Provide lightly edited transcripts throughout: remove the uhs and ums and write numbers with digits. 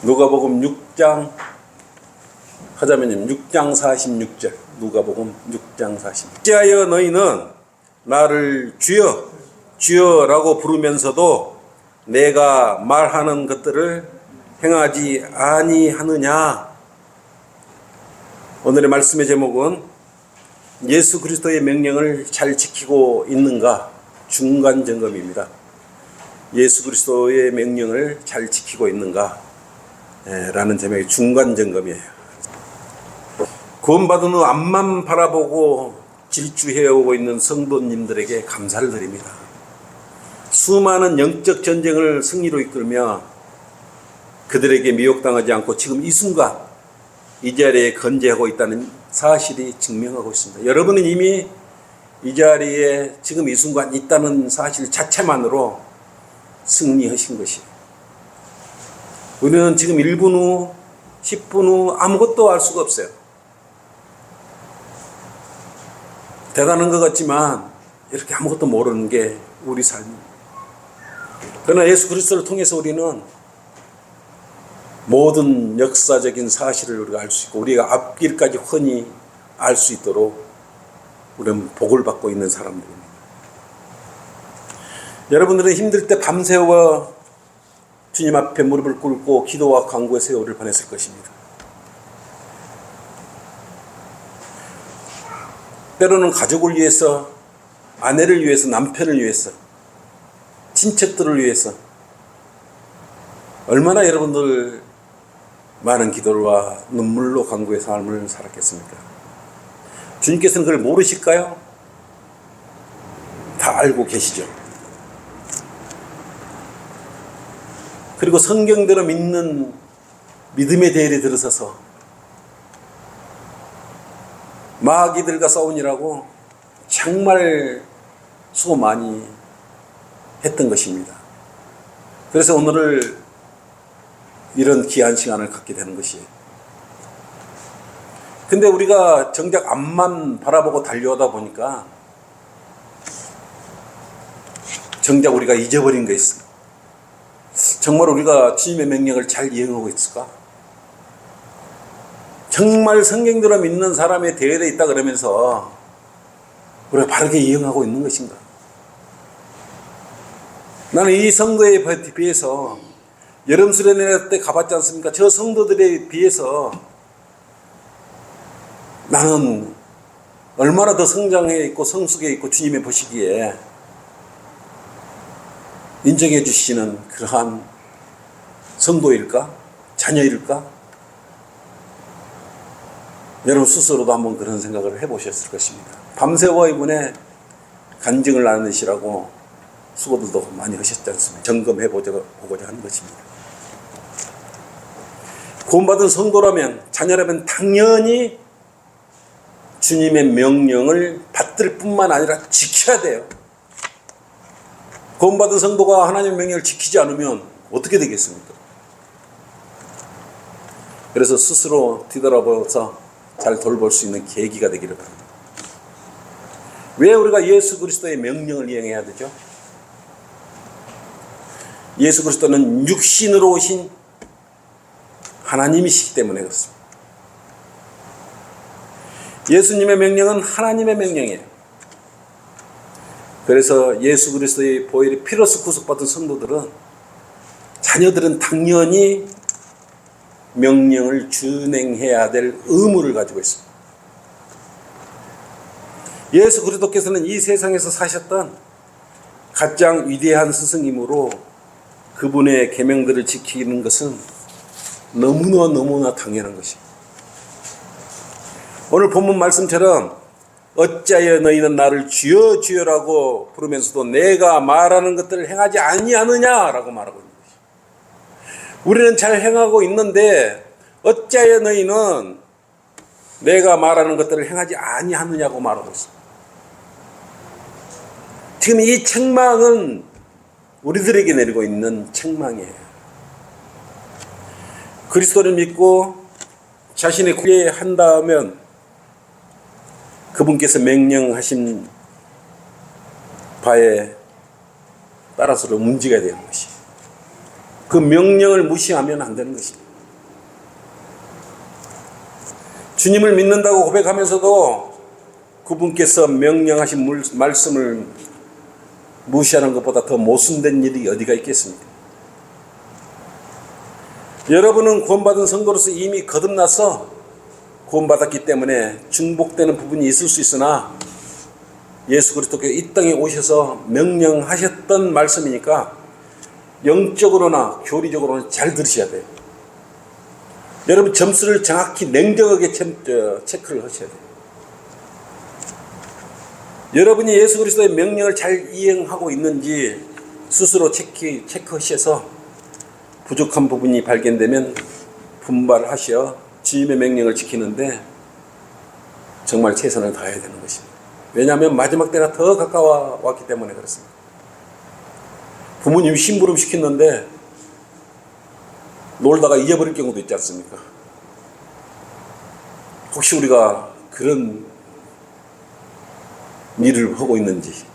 누가복음 6장 하자면요 6장 46절 누가복음 6장 46절 어찌하여 너희는 나를 주여 주여라고 부르면서도 내가 말하는 것들을 행하지 아니하느냐. 오늘의 말씀의 제목은 예수 그리스도의 명령을 잘 지키고 있는가 중간점검입니다. 예수 그리스도의 명령을 잘 지키고 있는가 라는 제목의 중간점검이에요. 구원받은 후 앞만 바라보고 질주해오고 있는 성도님들에게 감사를 드립니다. 수많은 영적 전쟁을 승리로 이끌며 그들에게 미혹당하지 않고 지금 이 순간 이 자리에 건재하고 있다는 사실이 증명하고 있습니다. 여러분은 이미 이 자리에 지금 이 순간 있다는 사실 자체만으로 승리하신 것이에요. 우리는 지금 1분 후, 10분 후 아무것도 알 수가 없어요. 대단한 것 같지만 이렇게 아무것도 모르는 게 우리 삶입니다. 그러나 예수 그리스도를 통해서 우리는 모든 역사적인 사실을 우리가 알 수 있고 우리가 앞길까지 훤히 알 수 있도록 우리는 복을 받고 있는 사람들입니다. 여러분들은 힘들 때 밤새워 주님 앞에 무릎을 꿇고 기도와 간구의 세월을 보냈을 것입니다. 때로는 가족을 위해서, 아내를 위해서, 남편을 위해서, 친척들을 위해서 얼마나 여러분들 많은 기도와 눈물로 간구의 삶을 살았겠습니까? 주님께서는 그걸 모르실까요? 다 알고 계시죠. 그리고 성경대로 믿는 믿음의 대열에 들어서서 마귀들과 싸우니라고 정말 수고 많이 했던 것입니다. 그래서 오늘을 이런 귀한 시간을 갖게 되는 것이에요. 근데 우리가 정작 앞만 바라보고 달려오다 보니까 정작 우리가 잊어버린 게 있어요. 정말 우리가 주님의 명령을 잘 이행하고 있을까? 정말 성경대로 믿는 사람의 대열에 있다 그러면서 우리가 바르게 이행하고 있는 것인가? 나는 이 성도에 비해서 여름 수련회 때 가봤지 않습니까? 저 성도들에 비해서 나는 얼마나 더 성장해 있고 성숙해 있고 주님의 보시기에 인정해 주시는 그러한 성도일까? 자녀일까? 여러분 스스로도 한번 그런 생각을 해보셨을 것입니다. 밤새워 이분의 간증을 나누시라고 수고들도 많이 하셨지 않습니까? 점검해 보고자 하는 것입니다. 구원받은 성도라면, 자녀라면 당연히 주님의 명령을 받들 뿐만 아니라 지켜야 돼요. 구원받은 성도가 하나님의 명령을 지키지 않으면 어떻게 되겠습니까? 그래서 스스로 뒤돌아보면서 잘 돌볼 수 있는 계기가 되기를 바랍니다. 왜 우리가 예수 그리스도의 명령을 이행해야 되죠? 예수 그리스도는 육신으로 오신 하나님이시기 때문에 그렇습니다. 예수님의 명령은 하나님의 명령이에요. 그래서 예수 그리스도의 보혈이 피로써 구속받은 성도들은, 자녀들은 당연히 명령을 준행해야 될 의무를 가지고 있습니다. 예수 그리스도께서는 이 세상에서 사셨던 가장 위대한 스승이므로 그분의 계명들을 지키는 것은 너무나 당연한 것입니다. 오늘 본문 말씀처럼 어찌하여 너희는 나를 주여 주여라고 부르면서도 내가 말하는 것들을 행하지 아니하느냐라고 말하고 있는 것입니다. 우리는 잘 행하고 있는데 어찌하여 너희는 내가 말하는 것들을 행하지 아니하느냐고 말하고 있습니다. 지금 이 책망은 우리들에게 내리고 있는 책망이에요. 그리스도를 믿고 자신의 구에 한다면 그분께서 명령하신 바에 따라서 움직여야 되는 것이, 그 명령을 무시하면 안 되는 것입니다. 주님을 믿는다고 고백하면서도 그분께서 명령하신 말씀을 무시하는 것보다 더 모순된 일이 어디가 있겠습니까? 여러분은 구원받은 성도로서 이미 거듭나서 구원받았기 때문에 중복되는 부분이 있을 수 있으나 예수 그리스도께서 이 땅에 오셔서 명령하셨던 말씀이니까 영적으로나 교리적으로는 잘 들으셔야 돼요. 여러분 점수를 정확히 냉정하게 체크를 하셔야 돼요. 여러분이 예수 그리스도의 명령을 잘 이행하고 있는지 스스로 체크하셔서 부족한 부분이 발견되면 분발하셔 주님의 명령을 지키는데 정말 최선을 다해야 되는 것입니다. 왜냐하면 마지막 때가 더 가까워 왔기 때문에 그렇습니다. 부모님이 심부름 시켰는데 놀다가 잊어버릴 경우도 있지 않습니까? 혹시 우리가 그런 일을 하고 있는지,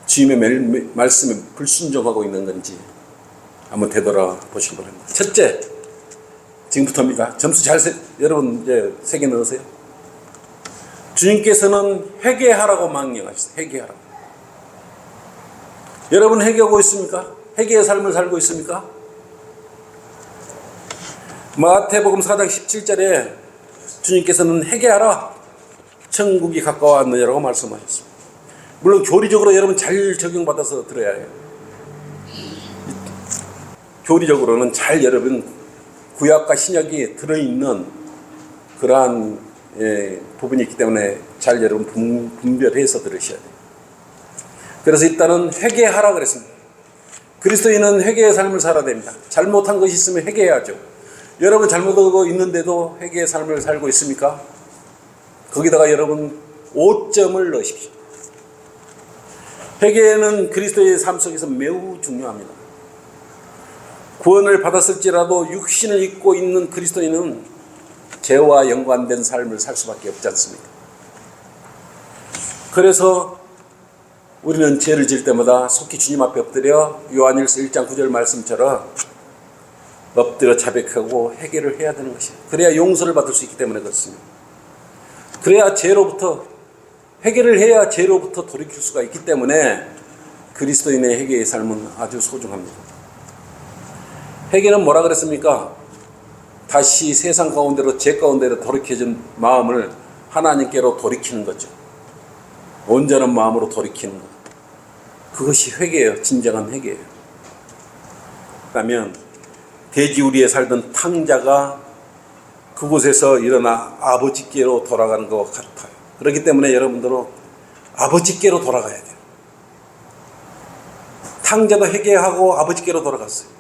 주님의 말씀에 불순종하고 있는 건지 한번 되돌아보시기 바랍니다. 첫째, 지금부터입니다. 점수 여러분 이제 새겨 넣으세요. 주님께서는 회개하라고 명령하셨어요. 회개하라고. 여러분 회개하고 있습니까? 회개의 삶을 살고 있습니까? 마태복음 4장 17절에 주님께서는 회개하라, 천국이 가까웠느냐라고 말씀하셨습니다. 물론 교리적으로 여러분 잘 적용받아서 들어야 해요. 교리적으로는 잘 여러분 구약과 신약이 들어있는 그러한 부분이 있기 때문에 잘 여러분 분별해서 들으셔야 돼요. 그래서 일단은 회개하라 그랬습니다. 그리스도인은 회개의 삶을 살아야 됩니다. 잘못한 것이 있으면 회개해야죠. 여러분 잘못하고 있는데도 회개의 삶을 살고 있습니까? 거기다가 여러분 5점을 넣으십시오. 회개는 그리스도의 삶 속에서 매우 중요합니다. 구원을 받았을지라도 육신을 입고 있는 그리스도인은 죄와 연관된 삶을 살 수밖에 없지 않습니까? 그래서 우리는 죄를 지을 때마다 속히 주님 앞에 엎드려 요한일서 1장 9절 말씀처럼 엎드려 자백하고 회개를 해야 되는 것이에요. 그래야 용서를 받을 수 있기 때문에 그렇습니다. 그래야 회개를 해야 죄로부터 돌이킬 수가 있기 때문에 그리스도인의 회개의 삶은 아주 소중합니다. 회개는 뭐라 그랬습니까? 다시 세상 가운데로 죄 가운데로 돌이켜진 마음을 하나님께로 돌이키는 거죠. 온전한 마음으로 돌이키는 것. 그것이 회개예요. 진정한 회개예요. 그러면 돼지우리에 살던 탕자가 그곳에서 일어나 아버지께로 돌아가는 것 같아요. 그렇기 때문에 여러분들은 아버지께로 돌아가야 돼요. 탕자도 회개하고 아버지께로 돌아갔어요.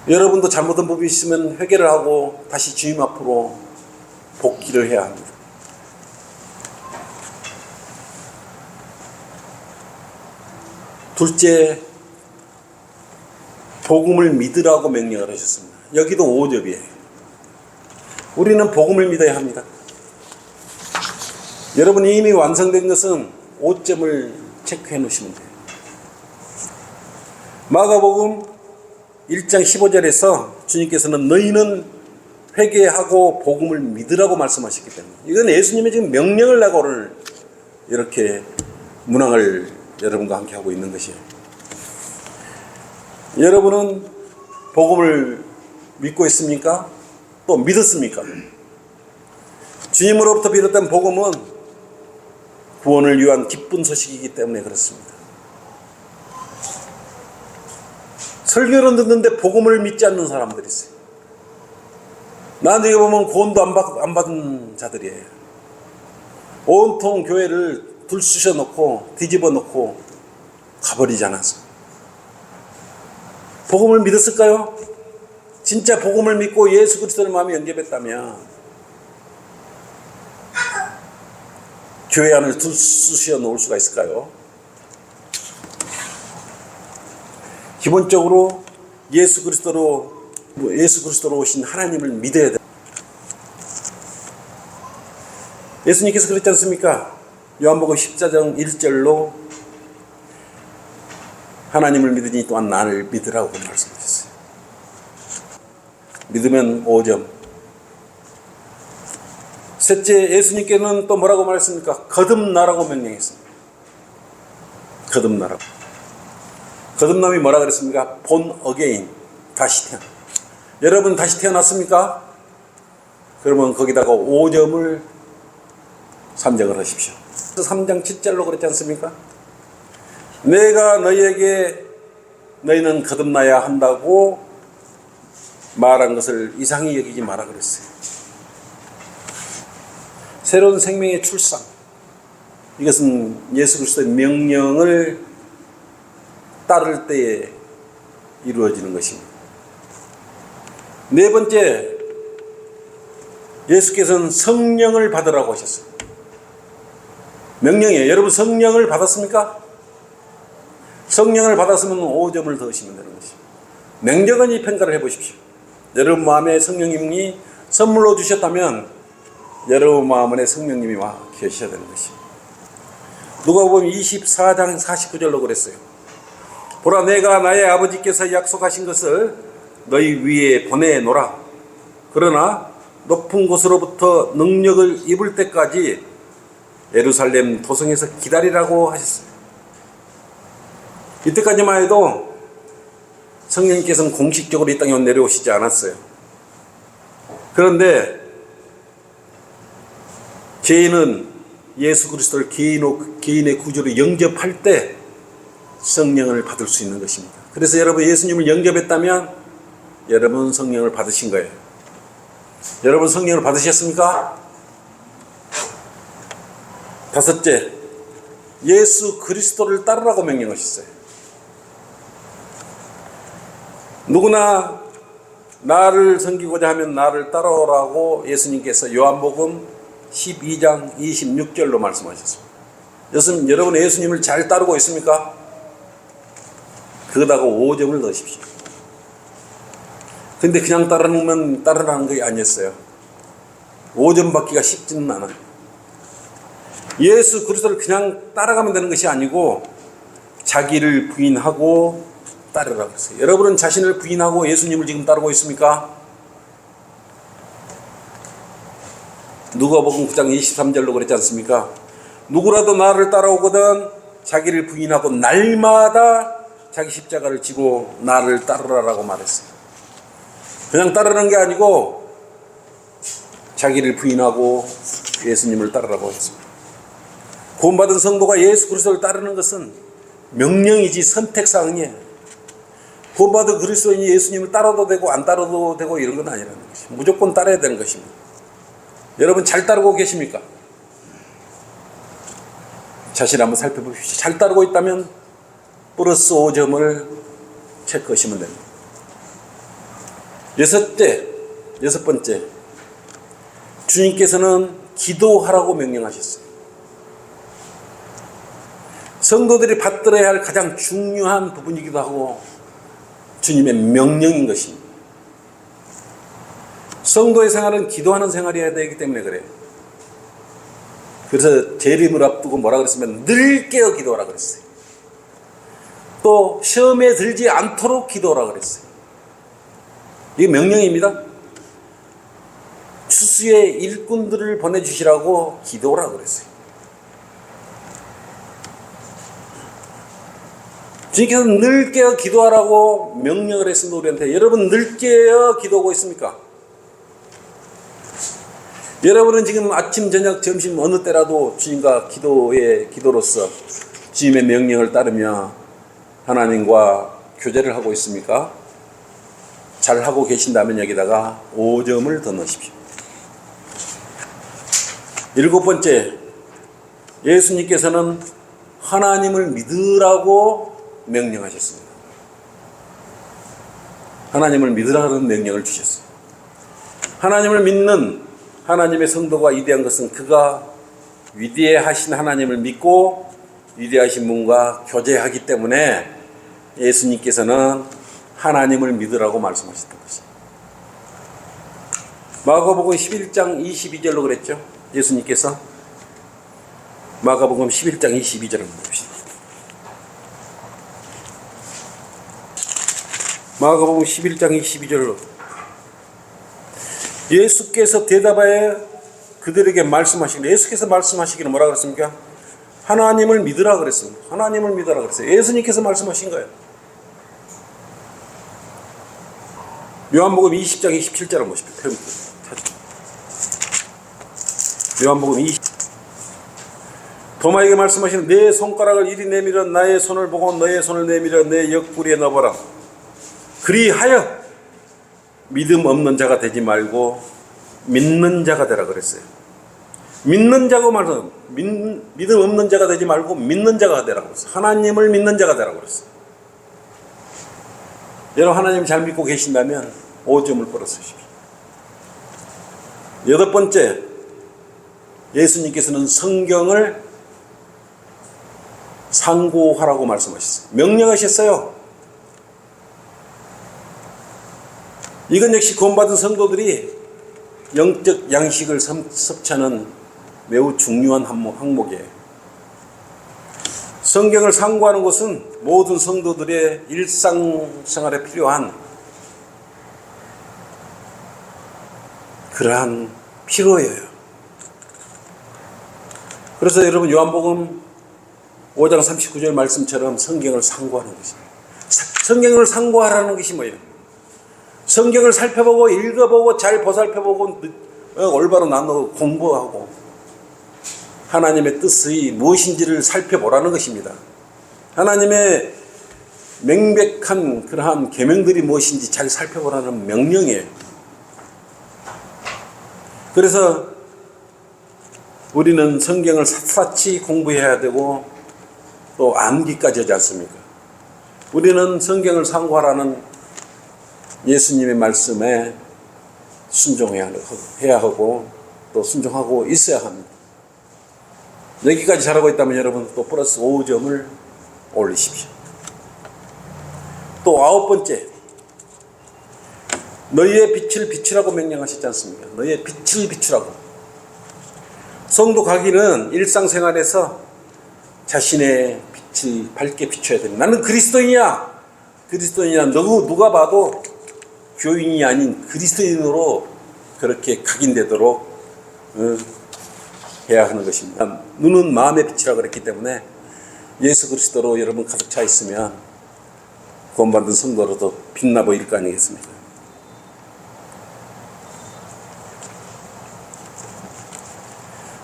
여러분도 잘못한 부분이 있으면 회개를 하고 다시 주님 앞으로 복귀를 해야 합니다. 둘째, 복음을 믿으라고 명령을 하셨습니다. 여기도 5점이에요. 우리는 복음을 믿어야 합니다. 여러분이 이미 완성된 것은 5점을 체크해 놓으시면 돼요. 마가복음 1장 15절에서 주님께서는 너희는 회개하고 복음을 믿으라고 말씀하셨기 때문에 이건 예수님의 지금 명령을 내고 오늘 이렇게 문항을 여러분과 함께 하고 있는 것이에요. 여러분은 복음을 믿고 있습니까? 또 믿었습니까? 주님으로부터 비롯된 복음은 구원을 위한 기쁜 소식이기 때문에 그렇습니다. 설교를 듣는데 복음을 믿지 않는 사람들이 있어요. 나중에 보면 구원도 안 받은 자들이에요. 온통 교회를 들쑤셔 놓고 뒤집어 놓고 가버리지 않았어요. 복음을 믿었을까요? 진짜 복음을 믿고 예수 그리스도를 마음에 영접했다면 교회 안을 들쑤셔 놓을 수가 있을까요? 기본적으로 예수 그리스도로 오신 하나님을 믿어야 돼요. 예수님께서 그랬지 않습니까? 요한복음 14장 1절로 하나님을 믿으니 또한 나를 믿으라고 말씀하셨어요. 믿으면 5점, 셋째, 예수님께는 또 뭐라고 말했습니까? 거듭나라고 명령했습니다. 거듭나라고. 거듭남이 뭐라 그랬습니까? born again. 다시 태어나. 여러분 다시 태어났습니까? 그러면 거기다가 5점을 산정을 하십시오. 3장 7절로 그랬지 않습니까? 내가 너희에게 너희는 거듭나야 한다고 말한 것을 이상히 여기지 마라 그랬어요. 새로운 생명의 출산. 이것은 예수 그리스도의 명령을 따를 때에 이루어지는 것입니다. 네 번째, 예수께서는 성령을 받으라고 하셨어요. 명령이에요. 여러분 성령을 받았습니까? 성령을 받았으면 5점을 더하시면 되는 것입니다. 냉정하게 평가를 해보십시오. 여러분 마음에 성령님이 선물로 주셨다면 여러분 마음에 성령님이 와 계셔야 되는 것입니다. 누가복음 24장 49절로 그랬어요. 보라, 내가 나의 아버지께서 약속하신 것을 너희 위에 보내노라. 그러나 높은 곳으로부터 능력을 입을 때까지 예루살렘 도성에서 기다리라고 하셨어요. 이때까지만 해도 성령님께서는 공식적으로 이 땅에 내려오시지 않았어요. 그런데 죄인은 예수 그리스도를 개인의 구주로 영접할 때 성령을 받을 수 있는 것입니다. 그래서 여러분 예수님을 영접했다면 여러분 성령을 받으신 거예요. 여러분 성령을 받으셨습니까? 다섯째, 예수 그리스도를 따르라고 명령하셨어요. 누구나 나를 섬기고자 하면 나를 따라오라고 예수님께서 요한복음 12장 26절로 말씀하셨습니다. 여러분 예수님을 잘 따르고 있습니까? 그거다가 5점을 넣으십시오. 근데 그냥 따르라는 게 아니었어요. 5점 받기가 쉽지는 않아요. 예수 그리스도를 그냥 따라가면 되는 것이 아니고 자기를 부인하고 따르라고 했어요. 여러분은 자신을 부인하고 예수님을 지금 따르고 있습니까? 누가복음 9장 23절로 그랬지 않습니까? 누구라도 나를 따라오거든 자기를 부인하고 날마다 자기 십자가를 지고 나를 따르라라고 말했어요. 그냥 따르는 게 아니고 자기를 부인하고 예수님을 따르라고 했습니다. 구원받은 성도가 예수 그리스도를 따르는 것은 명령이지 선택사항이에요. 구원받은 그리스도인이 예수님을 따라도 되고 안 따라도 되고 이런 건 아니라는 것입니다. 무조건 따라야 되는 것입니다. 여러분 잘 따르고 계십니까? 자신 한번 살펴보십시오. 잘 따르고 있다면 플러스 5점을 체크하시면 됩니다. 여섯 번째, 주님께서는 기도하라고 명령하셨어요. 성도들이 받들어야 할 가장 중요한 부분이기도 하고 주님의 명령인 것입니다. 성도의 생활은 기도하는 생활이어야 되기 때문에 그래요. 그래서 재림을 앞두고 뭐라 그랬으면 늘 깨어 기도하라 그랬어요. 또 시험에 들지 않도록 기도하라 그랬어요. 이게 명령입니다. 추수의 일꾼들을 보내주시라고 기도하라 그랬어요. 주님께서 늘 깨어 기도하라고 명령을 했습니다. 우리한테. 여러분 늘 깨어 기도하고 있습니까? 여러분은 지금 아침, 저녁, 점심 어느 때라도 주님과 기도로서 주님의 명령을 따르며 하나님과 교제를 하고 있습니까? 잘 하고 계신다면 여기다가 5점을 더 넣으십시오. 일곱 번째, 예수님께서는 하나님을 믿으라고 명령하셨습니다. 하나님을 믿으라는 명령을 주셨어요. 하나님을 믿는 하나님의 성도가 위대한 것은 그가 위대하신 하나님을 믿고 위대하신 분과 교제하기 때문에 예수님께서는 하나님을 믿으라고 말씀하셨던 것입니다. 마가복음 11장 22절로 그랬죠. 예수님께서 마가복음 11장 22절을 봅시다. 마가복음 11장 22절로 예수께서 대답하여 그들에게 말씀하시기를, 예수께서 말씀하시기를 뭐라 그랬습니까? 하나님을 믿으라 그랬습니다. 하나님을 믿으라 그랬어요. 예수님께서 말씀하신 거예요. 요한복음 20장 27절을 보십시오. 요한복음 20. 도마에게 말씀하시는, 내 손가락을 이리 내밀어 나의 손을 보고 너의 손을 내밀어 내 옆구리에 넣어보라. 그리하여 믿음 없는 자가 되지 말고 믿는 자가 되라 그랬어요. 믿는 자고 말은 믿음 없는 자가 되지 말고 믿는 자가 되라고 그랬어요. 하나님을 믿는 자가 되라고 그랬어요. 여러분, 하나님 잘 믿고 계신다면 5점을 벌어쓰십시오. 8번째, 예수님께서는 성경을 상고하라고 말씀하셨어요. 명령하셨어요. 이건 역시 구원받은 성도들이 영적 양식을 섭취하는 매우 중요한 항목이에요. 성경을 상고하는 것은 모든 성도들의 일상생활에 필요한 그러한 필요예요. 그래서 여러분, 요한복음 5장 39절 말씀처럼 성경을 상고하는 것입니다. 성경을 상고하라는 것이 뭐예요? 성경을 살펴보고 읽어보고 잘 보살펴보고 올바로 나누고 공부하고 하나님의 뜻이 무엇인지를 살펴보라는 것입니다. 하나님의 명백한 그러한 계명들이 무엇인지 잘 살펴보라는 명령이에요. 그래서 우리는 성경을 샅샅이 공부해야 되고 또 암기까지 하지 않습니까? 우리는 성경을 상고하라는 예수님의 말씀에 순종해야 하고 또 순종하고 있어야 합니다. 여기까지 잘하고 있다면 여러분 또 플러스 5점을 올리십시오. 또 9번째, 너희의 빛을 비추라고 명령하셨지 않습니까? 너희의 빛을 비추라고. 성도 각인은 일상생활에서 자신의 빛을 밝게 비춰야 됩니다. 나는 그리스도인이야. 누가 봐도 교인이 아닌 그리스도인으로 그렇게 각인되도록 해야 하는 것입니다. 눈은 마음의 빛이라고 그랬기 때문에 예수 그리스도로 여러분 가득 차 있으면 구원받은 성도로도 빛나 보일 거 아니겠습니까?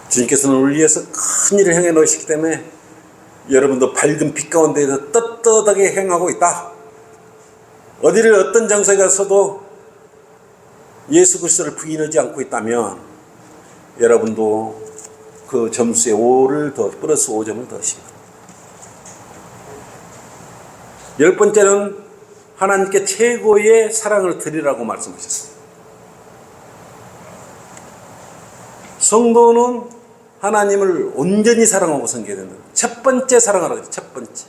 주님께서는 우리 위해서 큰 일을 행해 놓으시기 때문에 여러분도 밝은 빛 가운데에서 떳떳하게 행하고 있다. 어디를 어떤 장소에 가서도 예수 그리스도를 부인하지 않고 있다면 여러분도 그 점수에 5를 더 플러스 5점을 더하십니다. 10번째는 하나님께 최고의 사랑을 드리라고 말씀하셨습니다. 성도는 하나님을 온전히 사랑하고 섬겨야 된다. 첫 번째 사랑하라 그랬죠. 첫 번째.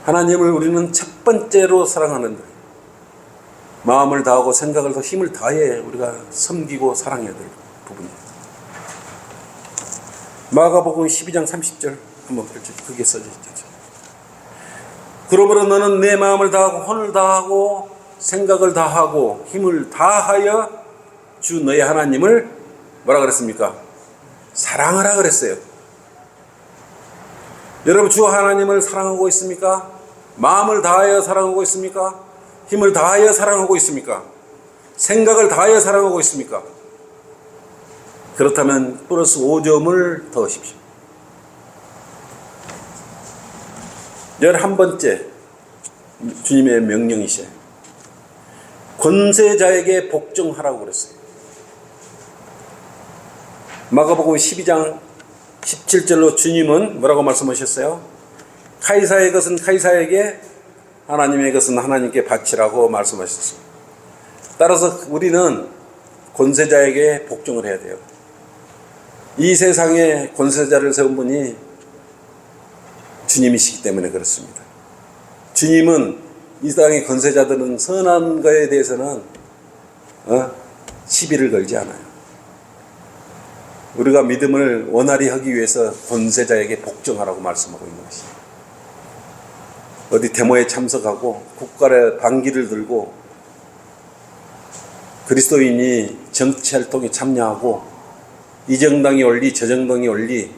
하나님을 우리는 첫 번째로 사랑하는 거예요. 마음을 다하고 생각을 다하고 힘을 다해 우리가 섬기고 사랑해야 될 부분입니다. 마가복음 12장 30절 한번 펼쳐주세요. 그게 써져있죠. 그러므로 너는 내 마음을 다하고 혼을 다하고 생각을 다하고 힘을 다하여 주 너의 하나님을 뭐라 그랬습니까? 사랑하라 그랬어요. 여러분, 주 하나님을 사랑하고 있습니까? 마음을 다하여 사랑하고 있습니까? 힘을 다하여 사랑하고 있습니까? 생각을 다하여 사랑하고 있습니까? 그렇다면 플러스 5점을 더하십시오. 11번째 주님의 명령이시에요. 권세자에게 복종하라고 그랬어요. 마가복음 12장 17절로 주님은 뭐라고 말씀하셨어요? 카이사의 것은 카이사에게, 하나님의 것은 하나님께 바치라고 말씀하셨어요. 따라서 우리는 권세자에게 복종을 해야 돼요. 이 세상에 권세자를 세운 분이 주님이시기 때문에 그렇습니다. 주님은 이 땅의 권세자들은 선한 것에 대해서는 시비를 걸지 않아요. 우리가 믿음을 원활히 하기 위해서 권세자에게 복종하라고 말씀하고 있는 것입니다. 어디 데모에 참석하고 국가의 반기를 들고 그리스도인이 정치활동에 참여하고 이 정당이 옳리 저 정당이 옳리,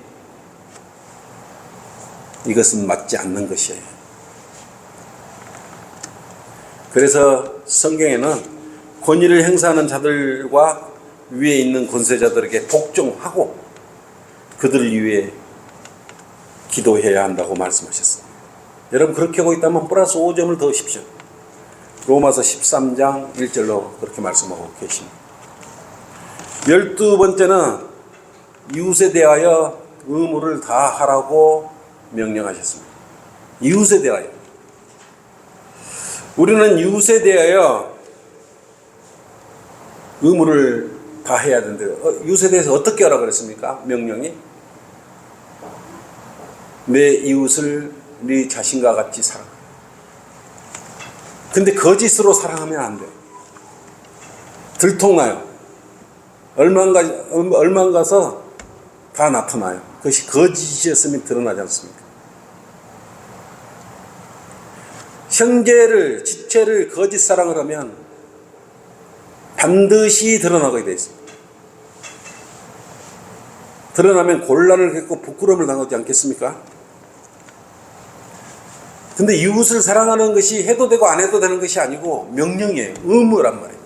이것은 맞지 않는 것이에요. 그래서 성경에는 권위를 행사하는 자들과 위에 있는 권세자들에게 복종하고 그들을 위해 기도해야 한다고 말씀하셨습니다. 여러분, 그렇게 하고 있다면 플러스 5점을 더하십시오. 로마서 13장 1절로 그렇게 말씀하고 계십니다. 12번째는 이웃에 대하여 의무를 다하라고 명령하셨습니다. 이웃에 대하여. 우리는 이웃에 대하여 의무를 다해야 된대요. 이웃에 대해서 어떻게 하라고 그랬습니까? 명령이 내 이웃을 네 자신과 같이 사랑하라. 근데 거짓으로 사랑하면 안 돼요. 들통나요. 얼마 가서 다 나타나요. 그것이 거짓이었으면 드러나지 않습니까? 형제를, 지체를 거짓 사랑을 하면 반드시 드러나게 되어 있습니다. 드러나면 곤란을 겪고 부끄러움을 당하지 않겠습니까? 근데 이웃을 사랑하는 것이 해도 되고 안 해도 되는 것이 아니고 명령이에요. 의무란 말이에요.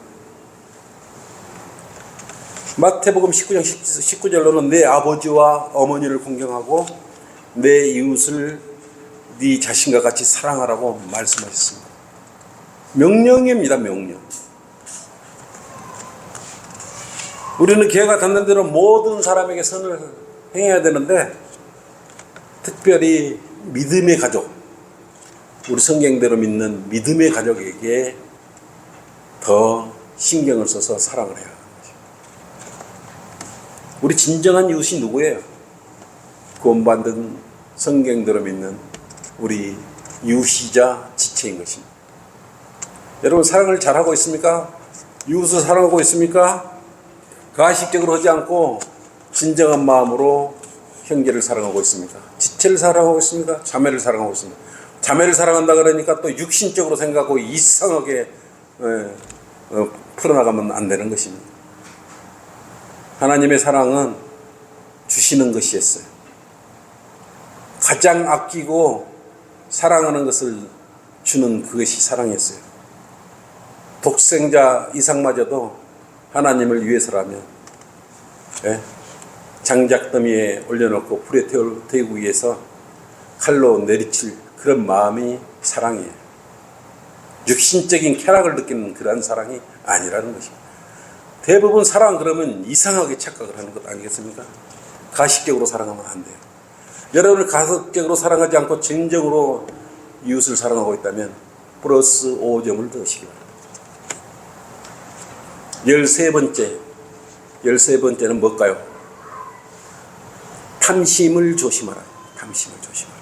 마태복음 19장 19절로는 내 아버지와 어머니를 공경하고 내 이웃을 네 자신과 같이 사랑하라고 말씀하셨습니다. 명령입니다. 명령. 우리는 기회가 닿는 대로 모든 사람에게 선을 행해야 되는데 특별히 믿음의 가족, 우리 성경대로 믿는 믿음의 가족에게 더 신경을 써서 사랑을 해야 합니다. 우리 진정한 이웃이 누구예요? 구원받은 성경대로 믿는 우리 이웃이자 지체인 것입니다. 여러분, 사랑을 잘하고 있습니까? 이웃을 사랑하고 있습니까? 가식적으로 하지 않고 진정한 마음으로 형제를 사랑하고 있습니까? 지체를 사랑하고 있습니까? 자매를 사랑하고 있습니까? 자매를 사랑한다 그러니까 또 육신적으로 생각하고 이상하게 풀어나가면 안 되는 것입니다. 하나님의 사랑은 주시는 것이었어요. 가장 아끼고 사랑하는 것을 주는 그것이 사랑이었어요. 독생자 이삭마저도 하나님을 위해서라면 장작더미에 올려놓고 불에 태우기 위해서 칼로 내리칠 그런 마음이 사랑이에요. 육신적인 쾌락을 느끼는 그러한 사랑이 아니라는 것입니다. 대부분 사랑 그러면 이상하게 착각을 하는 것 아니겠습니까? 가식적으로 사랑하면 안 돼요. 여러분을 가식적으로 사랑하지 않고 진정으로 이웃을 사랑하고 있다면 플러스 5점을 더하시기 바랍니다. 13번째는 뭘까요? 탐심을 조심하라. 탐심을 조심하라.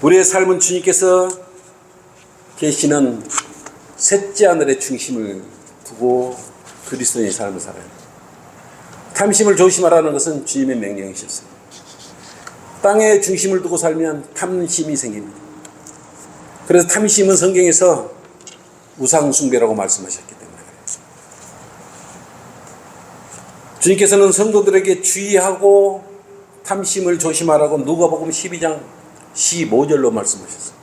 우리의 삶은 주님께서 계시는 셋째 하늘의 중심을 두고 그리스도인의 삶을 살아요. 탐심을 조심하라는 것은 주님의 명령이셨어요. 땅에 중심을 두고 살면 탐심이 생깁니다. 그래서 탐심은 성경에서 우상숭배라고 말씀하셨기 때문에 주님께서는 성도들에게 주의하고 탐심을 조심하라고 누가복음 12장 15절로 말씀하셨어요.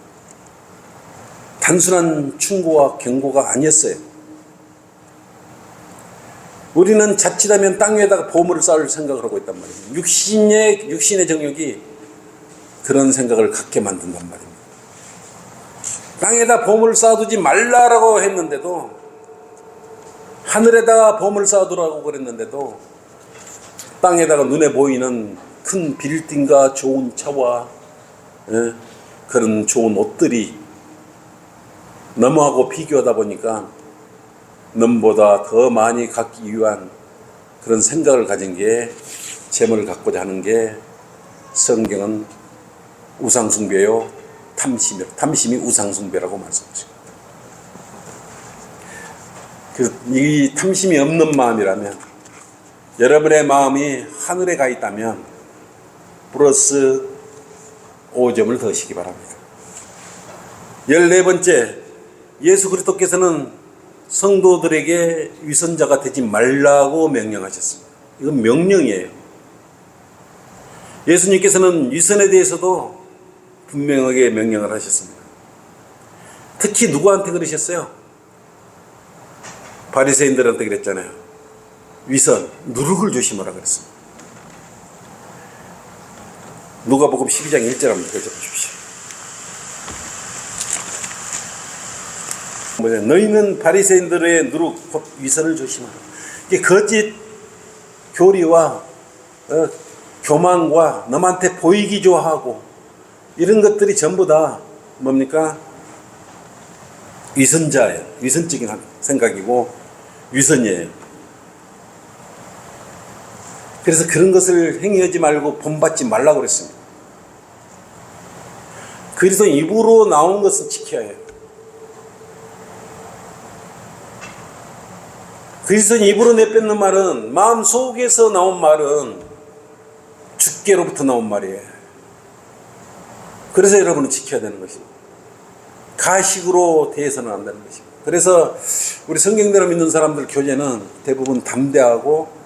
단순한 충고와 경고가 아니었어요. 우리는 자칫하면 땅 위에다가 보물을 쌓을 생각을 하고 있단 말이에요. 육신의 정욕이 그런 생각을 갖게 만든단 말입니다. 땅에다 보물을 쌓아두지 말라라고 했는데도, 하늘에다가 보물을 쌓아두라고 그랬는데도 땅에다가 눈에 보이는 큰 빌딩과 좋은 차와 그런 좋은 옷들이 너무하고 비교하다 보니까 넘보다 더 많이 갖기 위한 그런 생각을 가진 게, 재물을 갖고자 하는 게 성경은 우상숭배요, 탐심이 우상숭배라고 말씀하십니다. 이 탐심이 없는 마음이라면, 여러분의 마음이 하늘에 가 있다면 플러스 5점을 더하시기 바랍니다. 14번째, 예수 그리스도께서는 성도들에게 위선자가 되지 말라고 명령하셨습니다. 이건 명령이에요. 예수님께서는 위선에 대해서도 분명하게 명령을 하셨습니다. 특히 누구한테 그러셨어요? 바리새인들한테 그랬잖아요. 위선, 누룩을 조심하라 그랬습니다. 누가복음 12장 1절 한번 읽어보십시오. 너희는 바리새인들의 누룩, 곧 위선을 조심하라. 이게 거짓 교리와 교만과 남한테 보이기 좋아하고 이런 것들이 전부 다 뭡니까? 위선자예요. 위선적인 생각이고 위선이에요. 그래서 그런 것을 행위하지 말고 본받지 말라고 그랬습니다. 그리스도 입으로 나온 것은 지켜야 해요. 그리스도 입으로 내뱉는 말은, 마음 속에서 나온 말은 주께로부터 나온 말이에요. 그래서 여러분은 지켜야 되는 것입니다. 가식으로 대해서는 안 되는 것입니다. 그래서 우리 성경대로 믿는 사람들 교제는 대부분 담대하고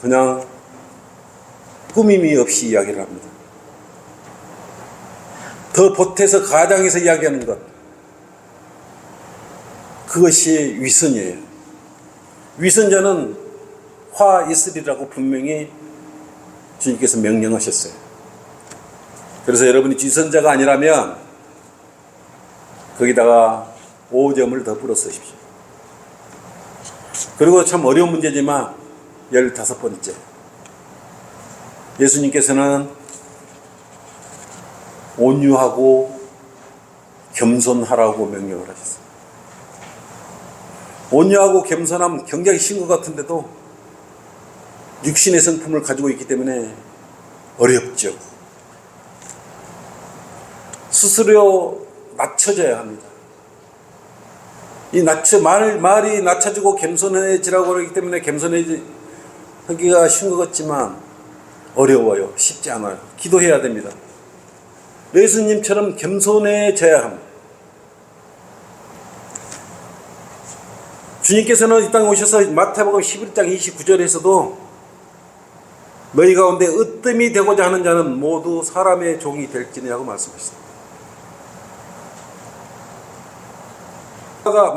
그냥 꾸밈이 없이 이야기를 합니다. 더 보태서 가장해서 이야기하는 것, 그것이 위선이에요. 위선자는 화 있으리라고 분명히 주님께서 명령하셨어요. 그래서 여러분이 위선자가 아니라면 거기다가 5점을 더 풀어 쓰십시오. 그리고 참 어려운 문제지만 15번째, 예수님께서는 온유하고 겸손하라고 명령을 하셨어요. 온유하고 겸손함 굉장히 쉬운 것 같은데도 육신의 성품을 가지고 있기 때문에 어렵죠. 스스로 낮춰져야 합니다. 이 말이 낮춰지고 겸손해지라고 그러기 때문에 겸손해지기가 쉬운 것 같지만 어려워요. 쉽지 않아요. 기도해야 됩니다. 예수님처럼 겸손해져야 합니다. 주님께서는 이 땅에 오셔서 마태복음 11장 29절에서도 너희 가운데 으뜸이 되고자 하는 자는 모두 사람의 종이 될지니라고 말씀하셨습니다.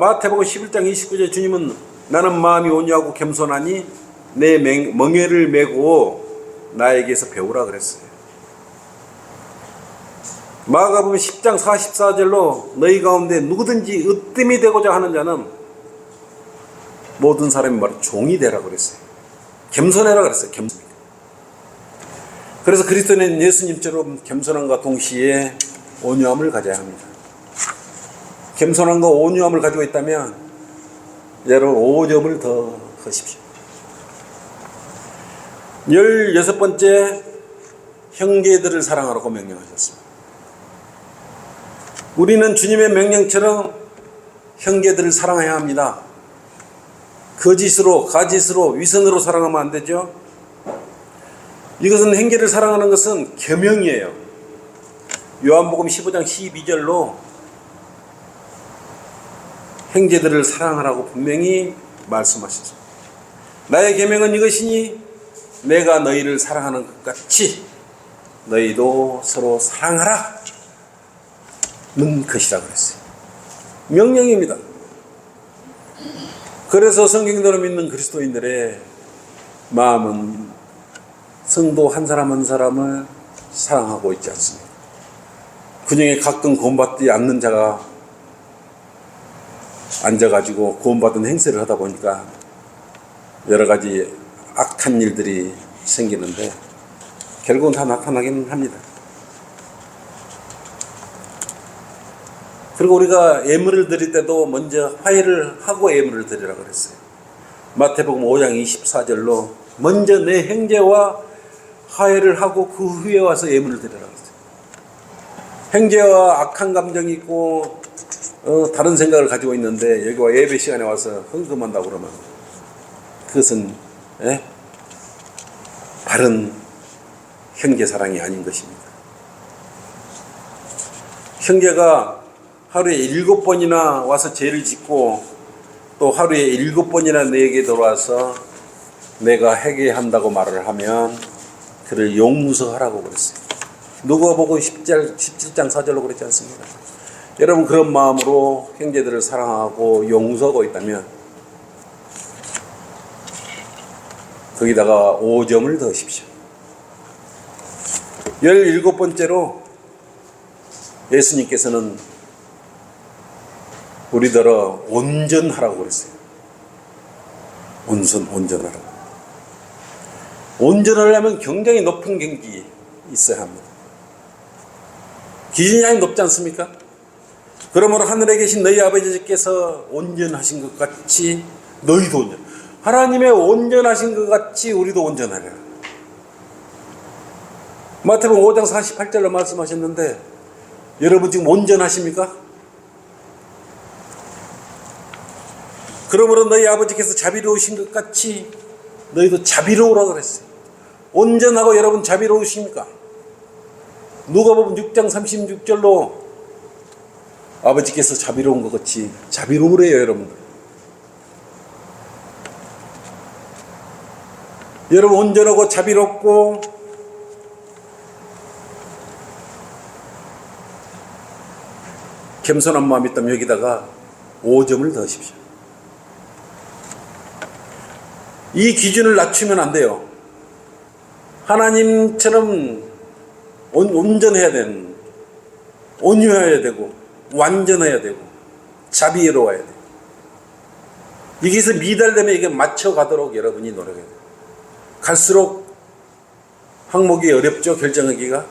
마태복음 11장 29절에 주님은 나는 마음이 온유하고 겸손하니 내 멍에를 메고 나에게서 배우라 그랬어요. 마가복음 10장 44절로 너희 가운데 누구든지 으뜸이 되고자 하는 자는 모든 사람이 말로 종이 되라 그랬어요. 겸손해라 그랬어요. 겸손. 그래서 그리스도는 예수님처럼 겸손함과 동시에 온유함을 가져야 합니다. 겸손함과 온유함을 가지고 있다면 여러분 5점을 더 하십시오. 16번째, 형제들을 사랑하라고 명령하셨습니다. 우리는 주님의 명령처럼 형제들을 사랑해야 합니다. 거짓으로, 가짓으로, 위선으로 사랑하면 안 되죠. 이것은 형제를 사랑하는 것은 계명이에요. 요한복음 15장 12절로 형제들을 사랑하라고 분명히 말씀하셨습니다. 나의 계명은 이것이니 내가 너희를 사랑하는 것 같이 너희도 서로 사랑하라 는 것이라 그랬어요. 명령입니다. 그래서 성경대로 믿는 그리스도인들의 마음은 성도 한 사람 한 사람을 사랑하고 있지 않습니다. 그 중에 가끔 구원받지 않는 자가 앉아가지고 구원받은 행세를 하다 보니까 여러 가지 악한 일들이 생기는데 결국은 다 나타나기는 합니다. 그리고 우리가 예물을 드릴 때도 먼저 화해를 하고 예물을 드리라고 그랬어요. 마태복음 5장 24절로 먼저 내 형제와 화해를 하고 그 후에 와서 예물을 드리라고 했어요. 형제와 악한 감정이 있고 다른 생각을 가지고 있는데 여기 와 예배 시간에 와서 헌금한다고 그러면 그것은 바른 형제 사랑이 아닌 것입니다. 형제가 하루에 7번이나 와서 죄를 짓고 또 하루에 7번이나 내게 돌아와서 내가 회개한다고 말을 하면 그를 용서하라고 그랬어요. 누가복음 17장 4절로 그랬지 않습니까? 여러분 그런 마음으로 형제들을 사랑하고 용서하고 있다면 거기다가 5점을 더하십시오. 17번째로 예수님께서는 우리더러 온전하라고 그랬어요. 온전하라고. 온전하려면 굉장히 높은 경기 있어야 합니다. 기준이 아주 높지 않습니까? 그러므로 하늘에 계신 너희 아버지께서 온전하신 것 같이 너희도 온전. 하나님의 온전하신 것 같이 우리도 온전하라. 마태복음 5장 48절로 말씀하셨는데 여러분 지금 온전하십니까? 그러므로 너희 아버지께서 자비로우신 것 같이 너희도 자비로우라 그랬어요. 온전하고 여러분 자비로우십니까? 누가복음 6장 36절로 아버지께서 자비로운 것 같이 자비로우래요, 여러분들. 여러분 온전하고 자비롭고 겸손한 마음이 있다면 여기다가 5점을 더하십시오. 이 기준을 낮추면 안 돼요. 하나님처럼 온전해야 되는, 온유해야 되고 완전해야 되고 자비로워야 돼요. 여기서 미달되면 이게 맞춰가도록 여러분이 노력해야 돼요. 갈수록 항목이 어렵죠, 결정하기가.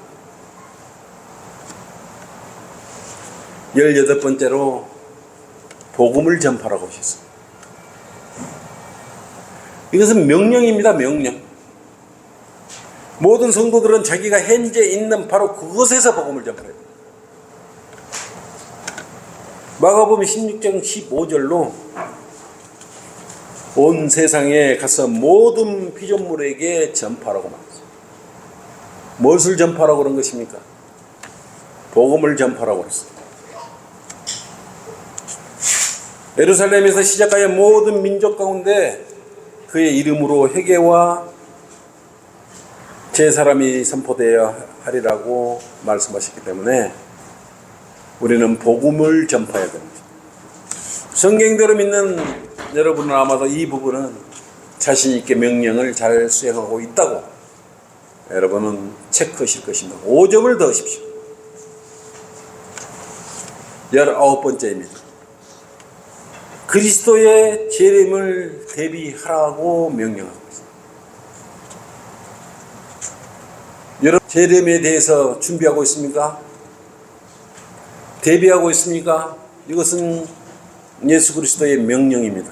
18번째로 복음을 전파라고 하셨습니다. 이것은 명령입니다, 명령. 모든 성도들은 자기가 현재 있는 바로 그곳에서 복음을 전파해야 돼요. 마가복음 16장 15절로 온 세상에 가서 모든 피조물에게 전파라고 말했어요. 무엇을 전파라고 그런 것입니까? 복음을 전파라고 그랬어요. 예루살렘에서 시작하여 모든 민족 가운데 그의 이름으로 회개와 제사람이 선포되어야 하리라고 말씀하셨기 때문에 우리는 복음을 전파해야 됩니다. 성경대로 믿는 여러분은 아마도 이 부분은 자신 있게 명령을 잘 수행하고 있다고 여러분은 체크하실 것입니다. 5점을 더하십시오. 19번째입니다. 그리스도의 재림을 대비하라고 명령하고 있습니다. 여러분 재림에 대해서 준비하고 있습니까? 대비하고 있습니까? 이것은 예수 그리스도의 명령입니다.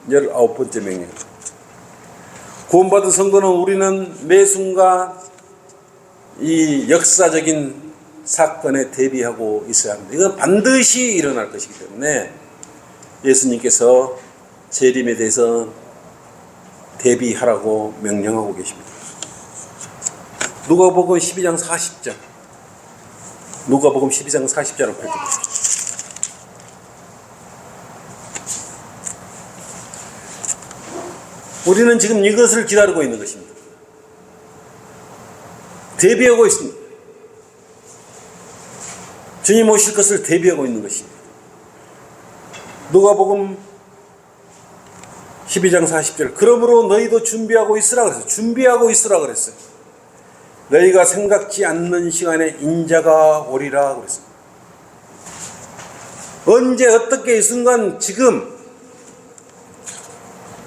19번째 명령. 구원받은 성도는 우리는 매 순간 이 역사적인 사건에 대비하고 있어야 합니다. 이건 반드시 일어날 것이기 때문에 예수님께서 재림에 대해서 대비하라고 명령하고 계십니다. 누가복음 12장 40절. 누가복음 12장 40절을 펼쳐보십시오. 우리는 지금 이것을 기다리고 있는 것입니다. 대비하고 있습니다. 주님 오실 것을 대비하고 있는 것입니다. 누가복음 12장 40절. 그러므로 너희도 준비하고 있으라 그랬어요. 준비하고 있으라 그랬어요. 너희가 생각지 않는 시간에 인자가 오리라 그랬어요. 언제 어떻게 이 순간 지금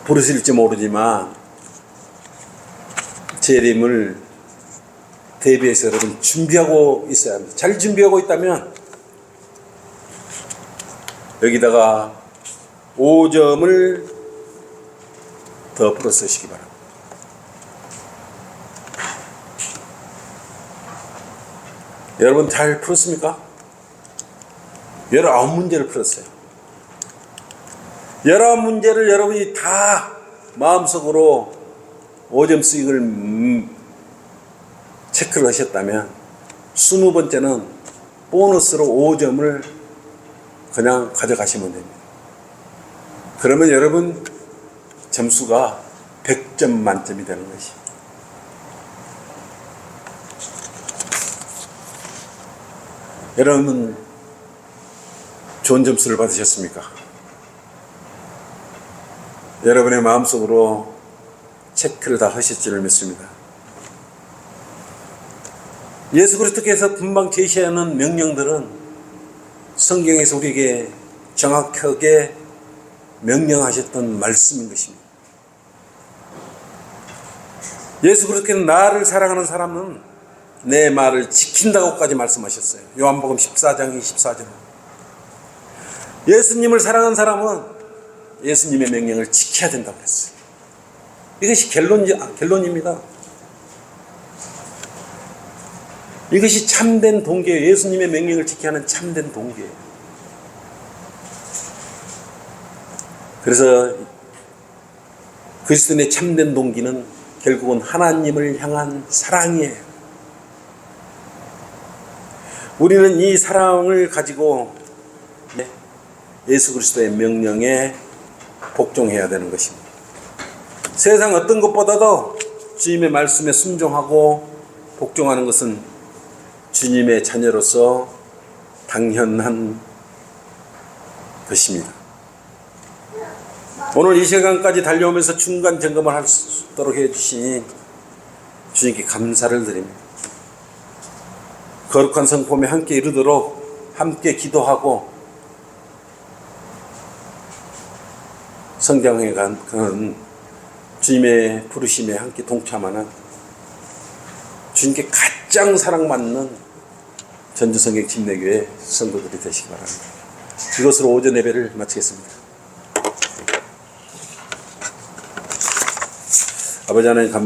부르실지 모르지만 재림을 대비해서 여러분 준비하고 있어야 합니다. 잘 준비하고 있다면 여기다가 5점을 더 풀어 쓰시기 바랍니다. 여러분 잘 풀었습니까? 19문제를 풀었어요. 19문제를 여러분이 다 마음속으로 5점 수익을 체크를 하셨다면 20번째는 보너스로 5점을 그냥 가져가시면 됩니다. 그러면 여러분 점수가 100점 만점이 되는 것이. 여러분은 좋은 점수를 받으셨습니까? 여러분의 마음속으로 체크를 다 하셨지를 믿습니다. 예수 그리스도께서 금방 제시하는 명령들은 성경에서 우리에게 정확하게 명령하셨던 말씀인 것입니다. 예수 그리스도께서는 나를 사랑하는 사람은 내 말을 지킨다고까지 말씀하셨어요. 요한복음 14장 24절. 예수님을 사랑하는 사람은 예수님의 명령을 지켜야 된다고 했어요. 이것이 결론입니다. 이것이 참된 동기예요. 예수님의 명령을 지켜야 하는 참된 동기예요. 그래서 그리스도인의 참된 동기는 결국은 하나님을 향한 사랑이에요. 우리는 이 사랑을 가지고 예수 그리스도의 명령에 복종해야 되는 것입니다. 세상 어떤 것보다도 주님의 말씀에 순종하고 복종하는 것은 주님의 자녀로서 당연한 것입니다. 오늘 이 시간까지 달려오면서 중간 점검을 할 수 있도록 해주시니 주님께 감사를 드립니다. 거룩한 성품에 함께 이르도록 함께 기도하고 성장해 가는 주님의 부르심에 함께 동참하는 주님께 가장 사랑받는 전주성경 침례교회 성도들이 되시기 바랍니다. 이것으로 오전 예배를 마치겠습니다. 아버지 하나님 감사합니다.